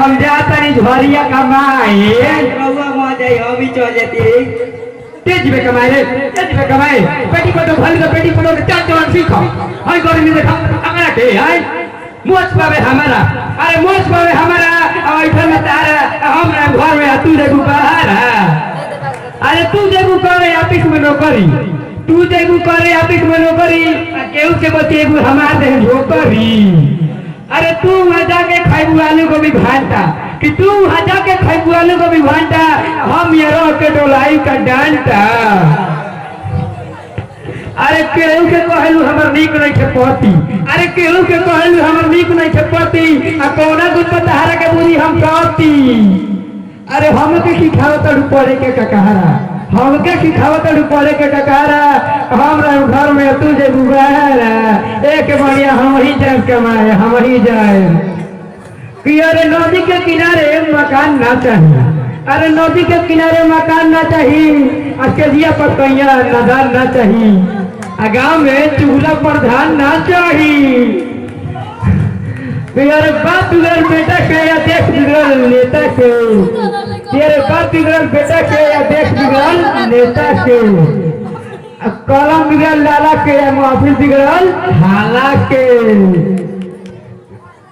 हम जाता नहीं झोरिया कमाए रउआ वहां जाई हम भी चल जाती तेज में कमाए रे तेज में कमाए बेटी को तो भल के बेटी को तो चार जवान सीखो हाय गर्मी देखा हमरा के हाय मोच पावे हमारा अरे मोच पावे हमारा अब इधर में तारा हमरा घर में तू देखू बाहर अरे तू देखू करे ऑफिस में नौकरी तू देखू करे ऑफिस में नौकरी केहू के बतेबू हमार दे नौकरी अरे तू वहां जाके खाइबू आलू को भी भांटा कि तू वहां जाके खाइबू आलू को भी भांटा हम ये रह के डोलाई का डांटा अरे केहू के कहलू हमर नीक नहीं छे पति अरे केहू के कहलू हमर नीक नहीं छे पति आ कोना गुण पताहारा के बुरी हम कहती अरे हम के सिखावत पड़े के ककहारा हम के सिखावत पड़े के ककहारा हमरा घर में तू जे गुबारा एक बढ़िया हम ही जाए कमाए हम ही जाए कि अरे नदी के किनारे मकान ना चाहिए अरे नदी के किनारे मकान ना चाहिए अकेलिया पर कैया नदान ना चाहिए गाँव में चूल्हा प्रधान ना चाहिए तेरे बाप बिगड़ल बेटा के या देश बिगड़ल नेता के तेरे बाप बिगड़ल बेटा के या देश बिगड़ल नेता के कलम बिगड़ल लाला के या महफिल बिगड़ल हाला के